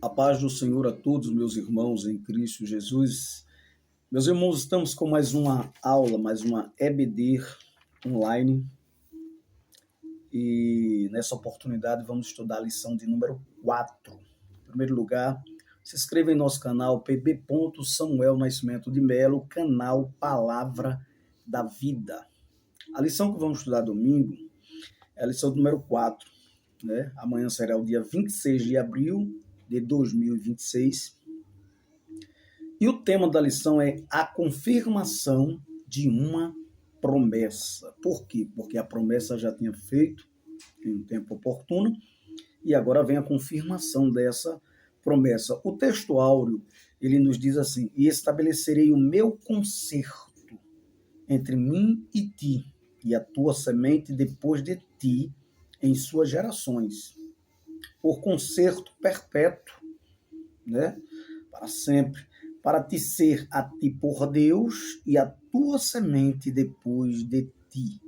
A paz do Senhor a todos, meus irmãos em Cristo Jesus. Meus irmãos, estamos com mais uma aula, mais uma EBD online. E nessa oportunidade vamos estudar a lição de número 4. Em primeiro lugar, se inscreva em nosso canal PB. Samuel Nascimento de Melo, canal Palavra da Vida. A lição que vamos estudar domingo é a lição número 4. Né? Amanhã será o dia 26 de abril de 2026. E o tema da lição é a confirmação de uma promessa. Por quê? Porque a promessa já tinha feito em um tempo oportuno e agora vem a confirmação dessa promessa. O texto áureo, ele nos diz assim: e estabelecerei o meu concerto entre mim e ti, e a tua semente depois de ti, em suas gerações, por concerto perpétuo, né? Para sempre, para te ser a ti por Deus e a tua semente depois de ti.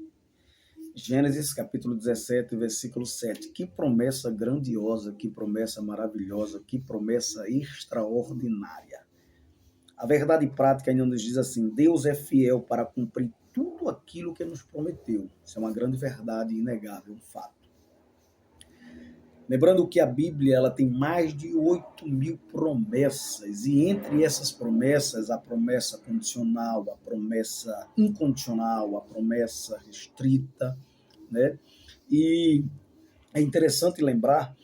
Gênesis capítulo 17, versículo 7. Que promessa grandiosa, que promessa maravilhosa, que promessa extraordinária. A verdade prática ainda nos diz assim: Deus é fiel para cumprir tudo aquilo que nos prometeu. Isso é uma grande verdade inegável, um fato. Lembrando que a Bíblia ela tem mais de 8.000 promessas, e entre essas promessas, a promessa condicional, a promessa incondicional, a promessa restrita, né? E é interessante lembrar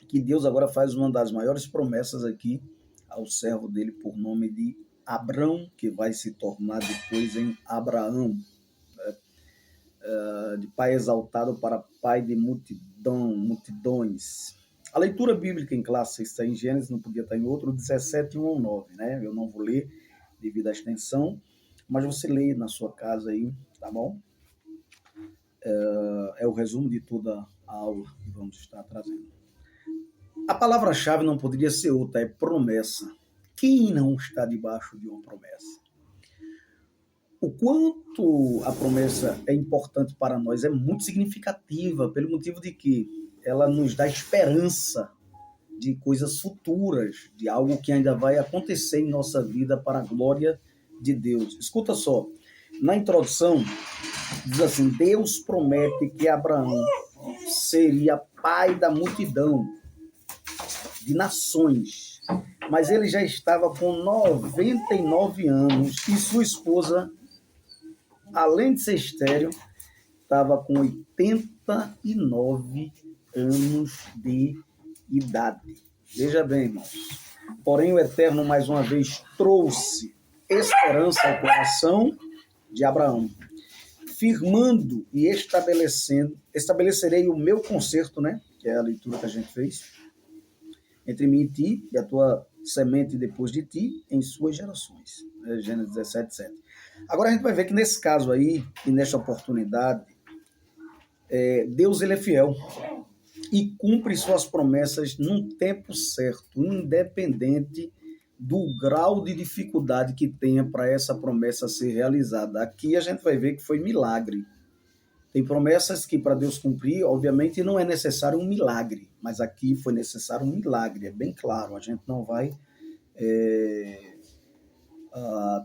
que Deus agora faz uma das maiores promessas aqui ao servo dele por nome de Abrão, que vai se tornar depois em Abraão, né? De pai exaltado para pai de multidões. A leitura bíblica em classe está em Gênesis, não podia estar em outro, 17, 1 ao 9, né? Eu não vou ler devido à extensão, mas você lê na sua casa aí, tá bom? É o resumo de toda a aula que vamos estar trazendo. A palavra-chave não poderia ser outra, é promessa. Quem não está debaixo de uma promessa? O quanto a promessa é importante para nós é muito significativa, pelo motivo de que ela nos dá esperança de coisas futuras, de algo que ainda vai acontecer em nossa vida para a glória de Deus. Escuta só, na introdução diz assim: Deus promete que Abraão seria pai da multidão de nações, mas ele já estava com 99 anos e sua esposa, além de ser estéril, estava com 89 anos de idade. Veja bem, irmãos. Porém, o Eterno, mais uma vez, trouxe esperança ao coração de Abraão, firmando e estabelecerei o meu concerto, né? Que é a leitura que a gente fez, entre mim e ti, e a tua semente depois de ti, em suas gerações. Gênesis 17, 7. Agora a gente vai ver que nesse caso aí, e nesta oportunidade, Deus ele é fiel e cumpre suas promessas num tempo certo, independente do grau de dificuldade que tenha para essa promessa ser realizada. Aqui a gente vai ver que foi milagre. Tem promessas que para Deus cumprir, obviamente, não é necessário um milagre, mas aqui foi necessário um milagre, é bem claro. A gente não vai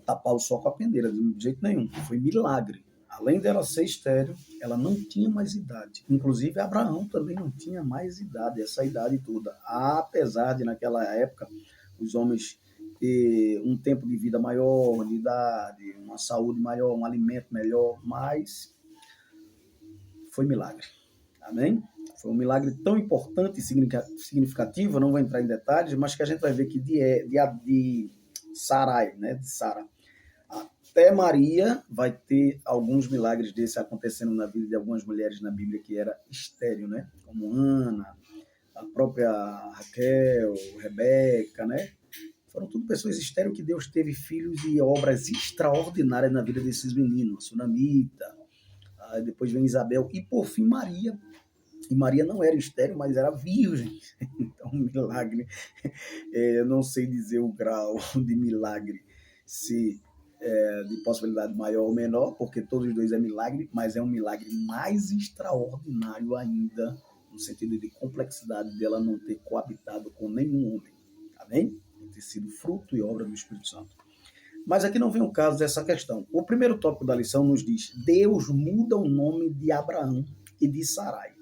tapar o sol com a peneira, de jeito nenhum. Foi milagre. Além dela ser estéril, ela não tinha mais idade. Inclusive, Abraão também não tinha mais idade, essa idade toda. Apesar de, naquela época, os homens ter um tempo de vida maior, de idade, uma saúde maior, um alimento melhor, mas foi milagre. Amém? Foi um milagre tão importante e significativo, não vou entrar em detalhes, mas que a gente vai ver que de Sarai, né, de Sara, até Maria vai ter alguns milagres desses acontecendo na vida de algumas mulheres na Bíblia que era estéril, né? Como Ana, a própria Raquel, Rebeca, né? Foram tudo pessoas estéreis que Deus teve filhos e obras extraordinárias na vida desses meninos. Sunamita, depois vem Isabel e por fim Maria. E Maria não era estéril, mas era virgem. Então, milagre, eu não sei dizer o grau de milagre, se de possibilidade maior ou menor, porque todos os dois é milagre, mas é um milagre mais extraordinário ainda no sentido de complexidade dela não ter coabitado com nenhum homem. Amém? Ter sido fruto e obra do Espírito Santo. Mas aqui não vem o caso dessa questão. O primeiro tópico da lição nos diz: Deus muda o nome de Abraão e de Sarai.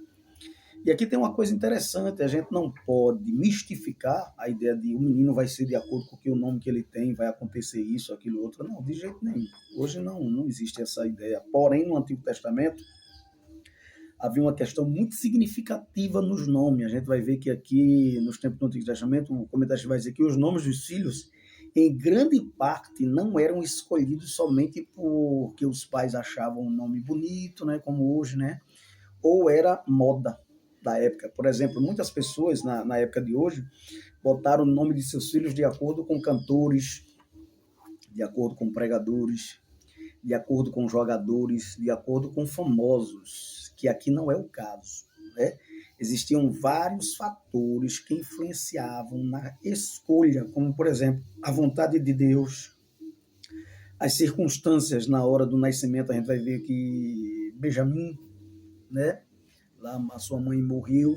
E aqui tem uma coisa interessante, a gente não pode mistificar a ideia de o menino vai ser de acordo com o nome que ele tem, vai acontecer isso, aquilo, outro. Não, de jeito nenhum. Hoje não existe essa ideia. Porém, no Antigo Testamento, havia uma questão muito significativa nos nomes. A gente vai ver que aqui, nos tempos do Antigo Testamento, o comentarista vai dizer que os nomes dos filhos, em grande parte, não eram escolhidos somente porque os pais achavam um nome bonito, né, como hoje, né, ou era moda da época. Por exemplo, muitas pessoas, na época de hoje, botaram o nome de seus filhos de acordo com cantores, de acordo com pregadores, de acordo com jogadores, de acordo com famosos, que aqui não é o caso, né? Existiam vários fatores que influenciavam na escolha, como, por exemplo, a vontade de Deus, as circunstâncias na hora do nascimento. A gente vai ver que Benjamim, né? Lá a sua mãe morreu,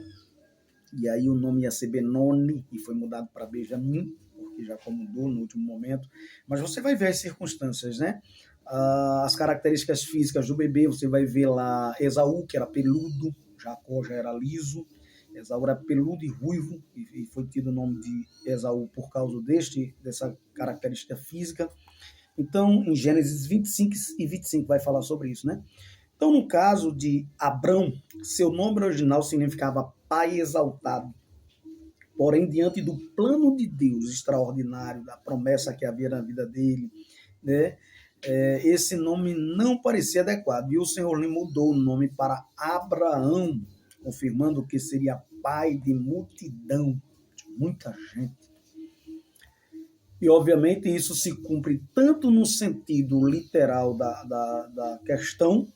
e aí o nome ia ser Benoni, e foi mudado para Benjamim, porque já mudou no último momento. Mas você vai ver as circunstâncias, né? As características físicas do bebê, você vai ver lá Esaú, que era peludo, Jacó já era liso, Esaú era peludo e ruivo, e foi tido o nome de Esaú por causa dessa característica física. Então, em Gênesis 25 e 25 vai falar sobre isso, né? Então, no caso de Abrão, seu nome original significava pai exaltado. Porém, diante do plano de Deus extraordinário, da promessa que havia na vida dele, né, esse nome não parecia adequado. E o Senhor lhe mudou o nome para Abraão, confirmando que seria pai de multidão, de muita gente. E, obviamente, isso se cumpre tanto no sentido literal da questão,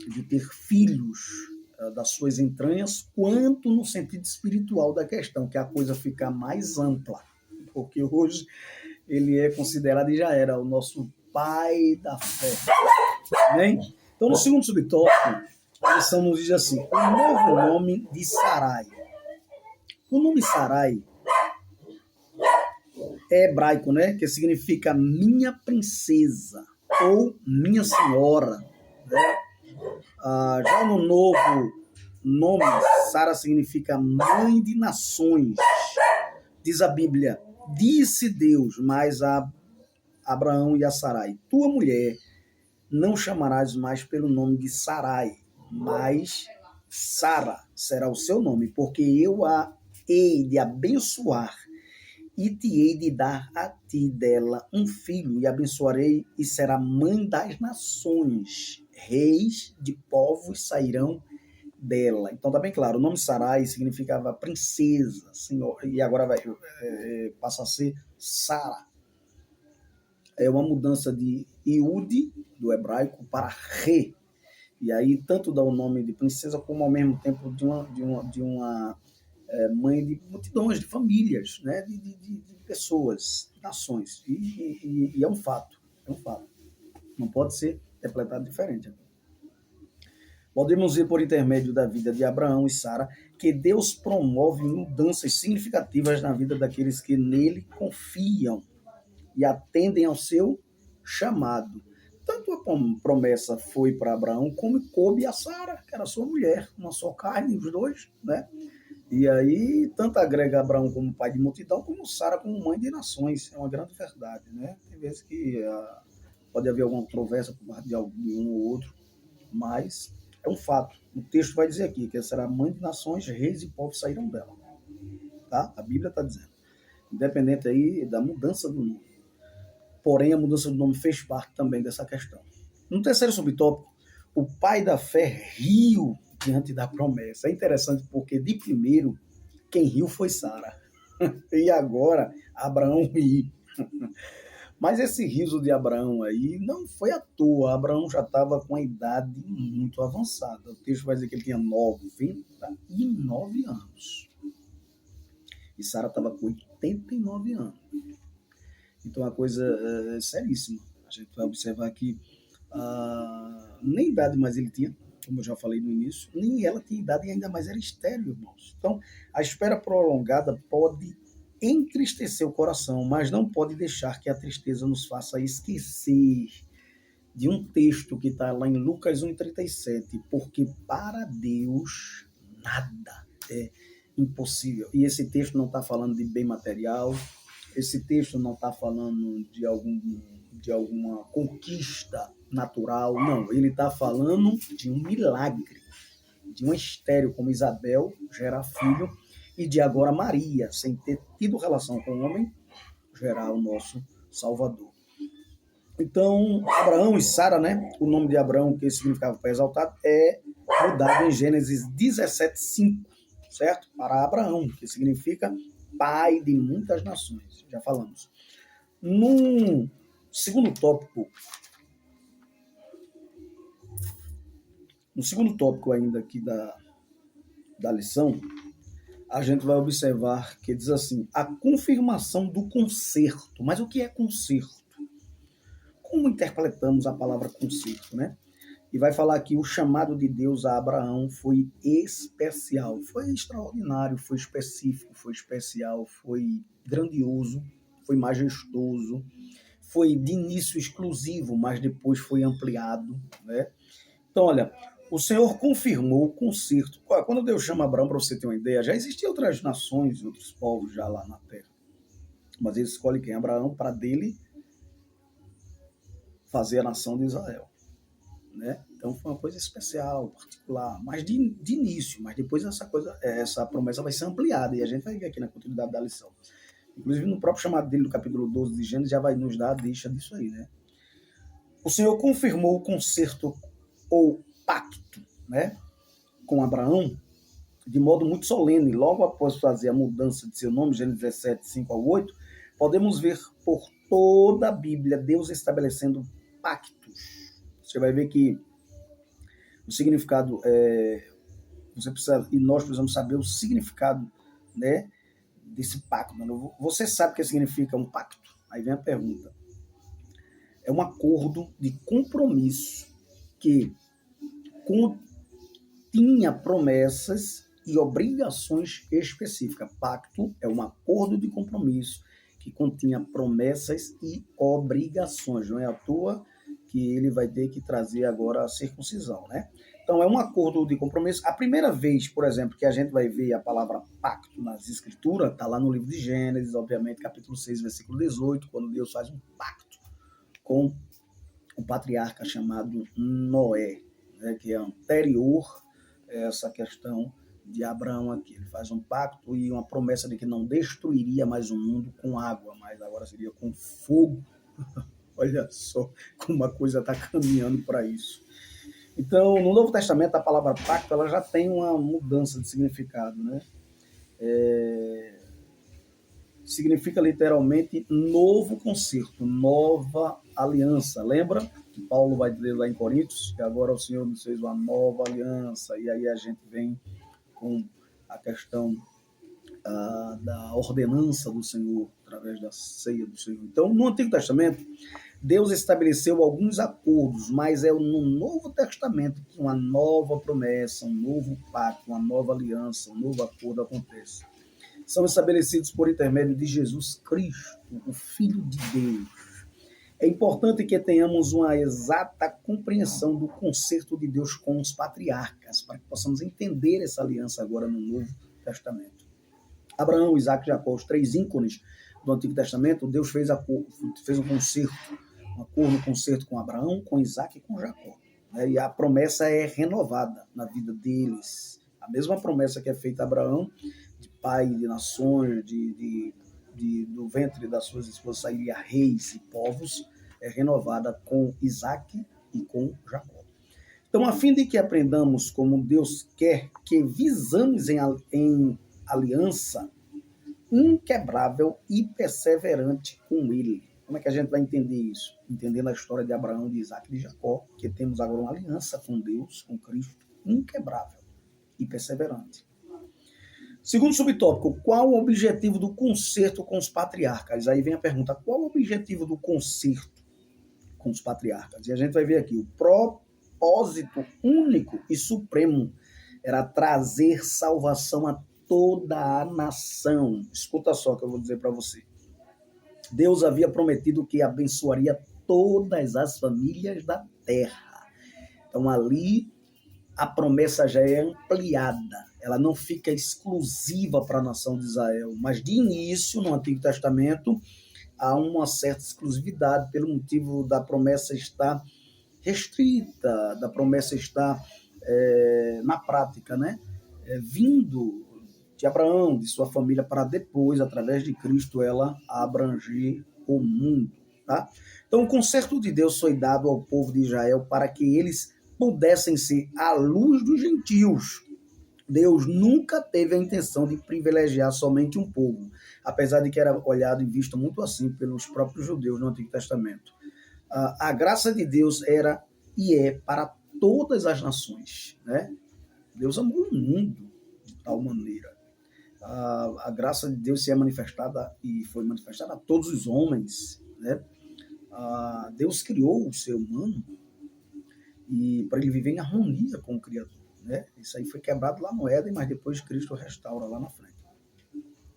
de ter filhos das suas entranhas, quanto no sentido espiritual da questão, que a coisa fica mais ampla, porque hoje ele é considerado e já era o nosso pai da fé. Amém? Então, no segundo subtópico, a lição nos diz assim: o novo nome de Sarai. O nome Sarai é hebraico, né? Que significa minha princesa ou minha senhora, né? Já no novo nome, Sara significa mãe de nações. Diz a Bíblia: disse Deus mais a Abraão e a Sarai: tua mulher não chamarás mais pelo nome de Sarai, mas Sara será o seu nome, porque eu a hei de abençoar e te hei de dar a ti dela um filho, e abençoarei e será mãe das nações. Reis de povos sairão dela. Então tá bem claro, o nome Sarai significava princesa, senhor, e agora passa a ser Sara. É uma mudança de Iude, do hebraico, para Re. E aí tanto dá o nome de princesa, como ao mesmo tempo de uma mãe de multidões, de famílias, né? de pessoas, de nações. E é um fato, Não pode ser interpretado diferente. Podemos ver por intermédio da vida de Abraão e Sara que Deus promove mudanças significativas na vida daqueles que nele confiam e atendem ao seu chamado. Tanto a promessa foi para Abraão como coube a Sara, que era sua mulher, uma só carne, os dois, né? E aí, tanto agrega Abraão como pai de multidão, como Sara como mãe de nações. É uma grande verdade, né? Tem vezes que pode haver alguma controvérsia por parte de um ou outro, mas é um fato. O texto vai dizer aqui que ela será mãe de nações, reis e povos sairão dela. Tá? A Bíblia está dizendo. Independente aí da mudança do nome. Porém, a mudança do nome fez parte também dessa questão. No terceiro subtópico, o pai da fé riu diante da promessa. É interessante porque, de primeiro, quem riu foi Sara. E agora, Abraão riu. Mas esse riso de Abraão aí não foi à toa. Abraão já estava com a idade muito avançada. O texto vai dizer que ele tinha 99 anos. E Sara estava com 89 anos. Então, a coisa é seríssima. A gente vai observar que nem idade mais ele tinha. como eu já falei no início, nem ela tinha idade e ainda mais era estéril, irmãos. Então, a espera prolongada pode entristecer o coração, mas não pode deixar que a tristeza nos faça esquecer de um texto que está lá em Lucas 1,37, porque para Deus nada é impossível. E esse texto não está falando de bem material, esse texto não está falando de alguma conquista natural, não. Ele está falando de um milagre, de uma estéril como Isabel gerar filho, e de agora Maria, sem ter tido relação com o homem, gerar o nosso Salvador. Então, Abraão e Sara, né? O nome de Abraão, que significava pai exaltado, é mudado em Gênesis 17:5, certo? Para Abraão, que significa pai de muitas nações. Já falamos. No segundo tópico ainda aqui da lição, a gente vai observar que diz assim, a confirmação do concerto. Mas o que é concerto? Como interpretamos a palavra concerto, né? E vai falar que o chamado de Deus a Abraão foi especial, foi extraordinário, foi específico, foi especial, foi grandioso, foi majestoso, foi de início exclusivo, mas depois foi ampliado, né? Então, olha, o Senhor confirmou o concerto. Quando Deus chama Abraão, para você ter uma ideia, já existiam outras nações, outros povos já lá na terra. Mas ele escolhe quem? Abraão, para dele fazer a nação de Israel, né? Então foi uma coisa especial, particular, mas de início, mas depois essa promessa vai ser ampliada, e a gente vai ver aqui na continuidade da lição. Inclusive no próprio chamado dele, no capítulo 12 de Gênesis, já vai nos dar a deixa disso aí, né? O Senhor confirmou o concerto ou pacto, né, com Abraão, de modo muito solene. Logo após fazer a mudança de seu nome, Gênesis 17, 5-8, podemos ver por toda a Bíblia Deus estabelecendo pactos. Você vai ver que o significado nós precisamos saber o significado, né, desse pacto. Você sabe o que significa um pacto? Aí vem a pergunta. É um acordo de compromisso que continha promessas e obrigações específicas. Pacto é um acordo de compromisso que continha promessas e obrigações. Não é à toa que ele vai ter que trazer agora a circuncisão, né? Então, é um acordo de compromisso. A primeira vez, por exemplo, que a gente vai ver a palavra pacto nas Escrituras, está lá no livro de Gênesis, obviamente, capítulo 6, versículo 18, quando Deus faz um pacto com um patriarca chamado Noé, né, que é anterior a essa questão de Abraão aqui. Ele faz um pacto e uma promessa de que não destruiria mais o mundo com água, mas agora seria com fogo. Olha só como a coisa está caminhando para isso. Então, no Novo Testamento, a palavra pacto ela já tem uma mudança de significado, né? Significa literalmente novo concerto, nova aliança. Lembra que Paulo vai dizer lá em Coríntios que agora o Senhor nos fez uma nova aliança, e aí a gente vem com a questão da ordenança do Senhor, através da ceia do Senhor. Então, no Antigo Testamento, Deus estabeleceu alguns acordos, mas é no Novo Testamento que uma nova promessa, um novo pacto, uma nova aliança, um novo acordo acontece. São estabelecidos por intermédio de Jesus Cristo, o Filho de Deus. É importante que tenhamos uma exata compreensão do concerto de Deus com os patriarcas, para que possamos entender essa aliança agora no Novo Testamento. Abraão, Isaac e Jacó, os três ícones do Antigo Testamento, Deus fez um concerto, um concerto com Abraão, com Isaac e com Jacó. E a promessa é renovada na vida deles. A mesma promessa que é feita a Abraão, de pai de nações, do ventre das suas esposas sairia reis e povos, é renovada com Isaac e com Jacó. Então, a fim de que aprendamos como Deus quer que visamos em aliança inquebrável e perseverante com Ele. Como é que a gente vai entender isso? Entendendo a história de Abraão, de Isaac e de Jacó, que temos agora uma aliança com Deus, com Cristo, inquebrável e perseverante. Segundo subtópico, qual o objetivo do concerto com os patriarcas? Aí vem a pergunta, qual o objetivo do concerto com os patriarcas? E a gente vai ver aqui, o propósito único e supremo era trazer salvação a toda a nação. Escuta só o que eu vou dizer para você. Deus havia prometido que abençoaria todas as famílias da terra. Então ali a promessa já é ampliada, ela não fica exclusiva para a nação de Israel, mas de início, no Antigo Testamento, há uma certa exclusividade pelo motivo da promessa estar restrita, da promessa estar na prática, né? Vindo de Abraão, de sua família, para depois, através de Cristo, ela abranger o mundo. Tá? Então, o conserto de Deus foi dado ao povo de Israel para que eles pudessem ser a luz dos gentios. Deus nunca teve a intenção de privilegiar somente um povo, apesar de que era olhado e visto muito assim pelos próprios judeus no Antigo Testamento. A graça de Deus era e é para todas as nações, né? Deus amou o mundo de tal maneira. A graça de Deus se é manifestada e foi manifestada a todos os homens, né? Deus criou o ser humano e para ele viver em harmonia com o Criador, né? Isso aí foi quebrado lá no Éden, mas depois Cristo restaura lá na frente.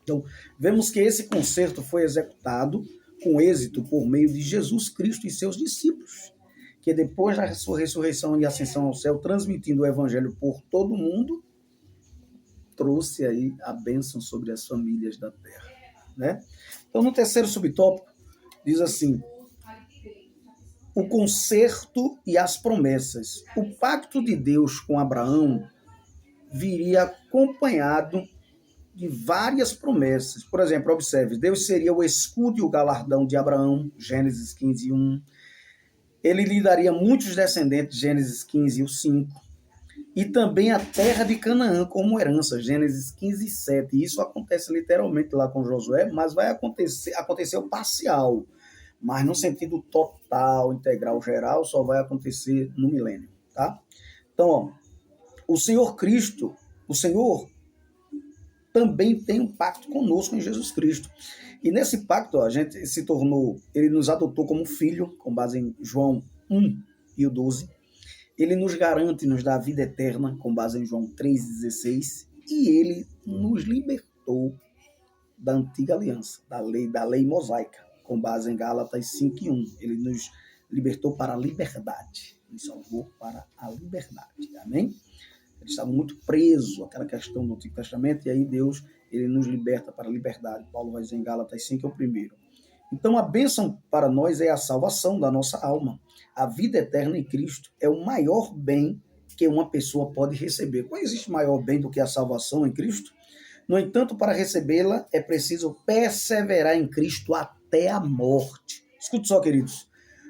Então, vemos que esse concerto foi executado com êxito por meio de Jesus Cristo e seus discípulos, que depois da sua ressurreição e ascensão ao céu, transmitindo o evangelho por todo o mundo, trouxe aí a bênção sobre as famílias da terra, né? Então, no terceiro subtópico, diz assim: o concerto e as promessas. O pacto de Deus com Abraão viria acompanhado de várias promessas. Por exemplo, observe, Deus seria o escudo e o galardão de Abraão, Gênesis 15:1. Ele lhe daria muitos descendentes, Gênesis 15:5. E também a terra de Canaã como herança, Gênesis 15:7. E isso acontece literalmente lá com Josué, mas vai acontecer o parcial. Mas no sentido total, integral, geral, só vai acontecer no milênio, tá? Então, ó, o Senhor Cristo, o Senhor também tem um pacto conosco em Jesus Cristo. E nesse pacto, ó, a gente se tornou, ele nos adotou como filho, com base em João 1:12. Ele nos garante, nos dá a vida eterna, com base em João 3:16. E ele nos libertou da antiga aliança, da lei mosaica, com base em Gálatas 5:1. Ele nos libertou para a liberdade, nos salvou para a liberdade, amém? Eles estavam muito presos àquela questão do Antigo Testamento, e aí Deus, ele nos liberta para a liberdade. Paulo vai dizer em Gálatas 5, é o primeiro. Então a bênção para nós é a salvação da nossa alma. A vida eterna em Cristo é o maior bem que uma pessoa pode receber. Não existe maior bem do que a salvação em Cristo. No entanto, para recebê-la, é preciso perseverar em Cristo até a morte. Escute só, queridos.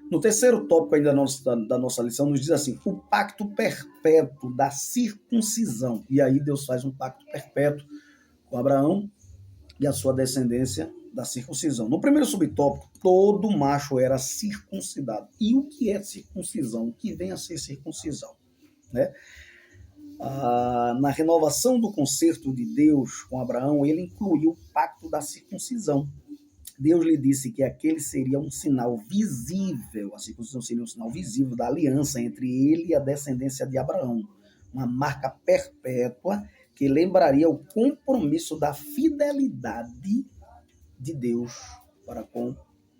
No terceiro tópico aí da nossa lição, nos diz assim: o pacto perpétuo da circuncisão. E aí Deus faz um pacto perpétuo com Abraão e a sua descendência da circuncisão. No primeiro subtópico, todo macho era circuncidado. E o que é circuncisão? O que vem a ser circuncisão? Né? Na renovação do concerto de Deus com Abraão, ele incluiu o pacto da circuncisão. Deus lhe disse que aquele seria um sinal visível, a circuncisão seria um sinal visível da aliança entre ele e a descendência de Abraão, uma marca perpétua que lembraria o compromisso da fidelidade de Deus para com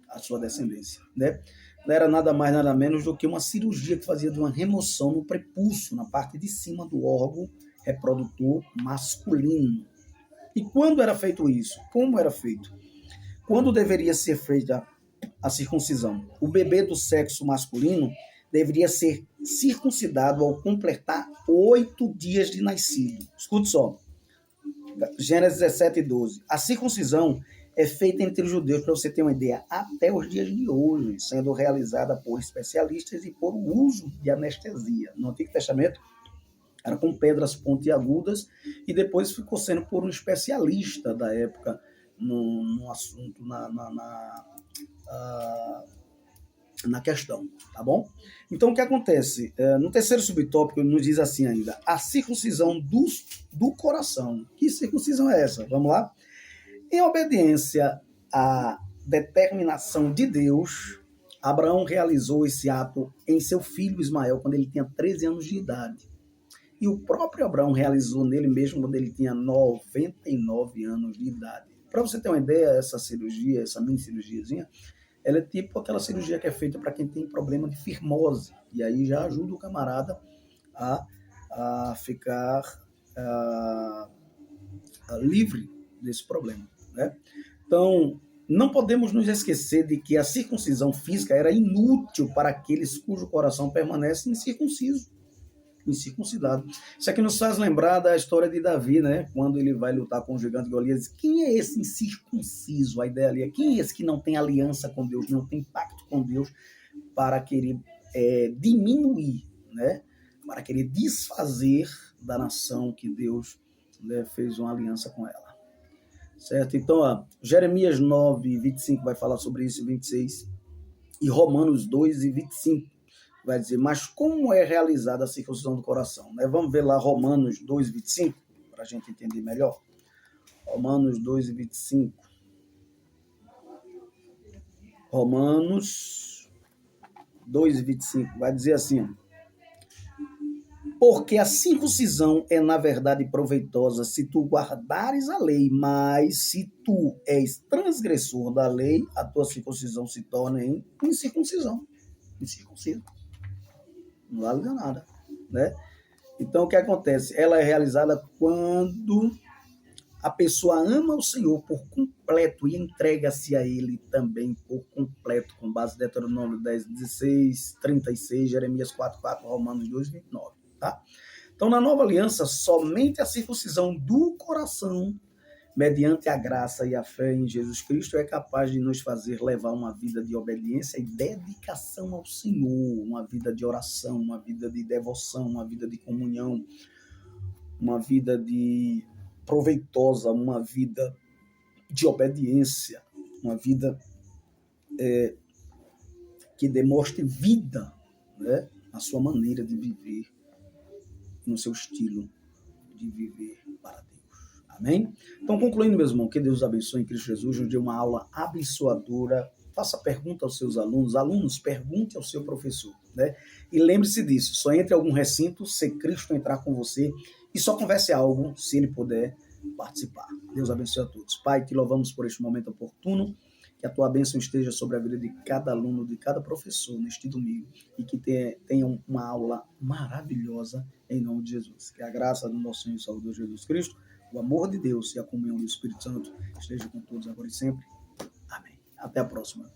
a sua descendência, né? Não era nada mais, nada menos do que uma cirurgia que fazia de uma remoção no prepúcio, na parte de cima do órgão reprodutor masculino. E quando era feito isso? Como era feito? Quando deveria ser feita a circuncisão? O bebê do sexo masculino deveria ser circuncidado ao completar 8 dias de nascido. Escute só. Gênesis 17:12. A circuncisão é feita entre os judeus, para você ter uma ideia, até os dias de hoje, sendo realizada por especialistas e por uso de anestesia. No Antigo Testamento, era com pedras pontiagudas e depois ficou sendo por um especialista da época no assunto, na questão, tá bom? Então, o que acontece? No terceiro subtópico, nos diz assim ainda: a circuncisão do coração. Que circuncisão é essa? Vamos lá? Em obediência à determinação de Deus, Abraão realizou esse ato em seu filho Ismael quando ele tinha 13 anos de idade. E o próprio Abraão realizou nele mesmo quando ele tinha 99 anos de idade. Para você ter uma ideia, essa cirurgia, essa mini cirurgiazinha, ela é tipo aquela cirurgia que é feita para quem tem problema de firmose. E aí já ajuda o camarada a ficar livre desse problema, né? Então, não podemos nos esquecer de que a circuncisão física era inútil para aqueles cujo coração permanece incircunciso, incircuncidado. Isso aqui nos faz lembrar da história de Davi, né? Quando ele vai lutar com o gigante Golias. Quem é esse incircunciso? A ideia ali é quem é esse que não tem aliança com Deus, não tem pacto com Deus para querer diminuir, né? Para querer desfazer da nação que Deus, né, fez uma aliança com ela. Certo? Então, Jeremias 9, 25 vai falar sobre isso, 26. E Romanos 2 e 25 vai dizer, mas como é realizada a circuncisão do coração? Né? Vamos ver lá Romanos 2, 25, para a gente entender melhor. Romanos 2 e 25. Romanos 2 e 25 vai dizer assim, porque a circuncisão é, na verdade, proveitosa se tu guardares a lei, mas se tu és transgressor da lei, a tua circuncisão se torna em incircuncisão. Incircunciso. Não vale nada, né? Então, o que acontece? Ela é realizada quando a pessoa ama o Senhor por completo e entrega-se a Ele também por completo, com base em Deuteronômio 10, 16, 36, Jeremias 4, 4, Romanos 2, 29. Tá? Então, na nova aliança, somente a circuncisão do coração, mediante a graça e a fé em Jesus Cristo, é capaz de nos fazer levar uma vida de obediência e dedicação ao Senhor, uma vida de oração, uma vida de devoção, uma vida de comunhão, uma vida de proveitosa, uma vida de obediência, uma vida que demonstre vida, né, na sua maneira de viver, no seu estilo de viver para Deus. Amém? Então, concluindo, meus irmãos, que Deus abençoe em Cristo Jesus, nos dê uma aula abençoadora. Faça pergunta aos seus alunos. Alunos, pergunte ao seu professor, né? E lembre-se disso, só entre algum recinto se Cristo entrar com você e só converse algo se ele puder participar. Deus abençoe a todos. Pai, te louvamos por este momento oportuno, que a tua bênção esteja sobre a vida de cada aluno, de cada professor neste domingo e que tenham uma aula maravilhosa em nome de Jesus. Que a graça do nosso Senhor e Salvador Jesus Cristo, o amor de Deus e a comunhão do Espírito Santo esteja com todos agora e sempre. Amém. Até a próxima.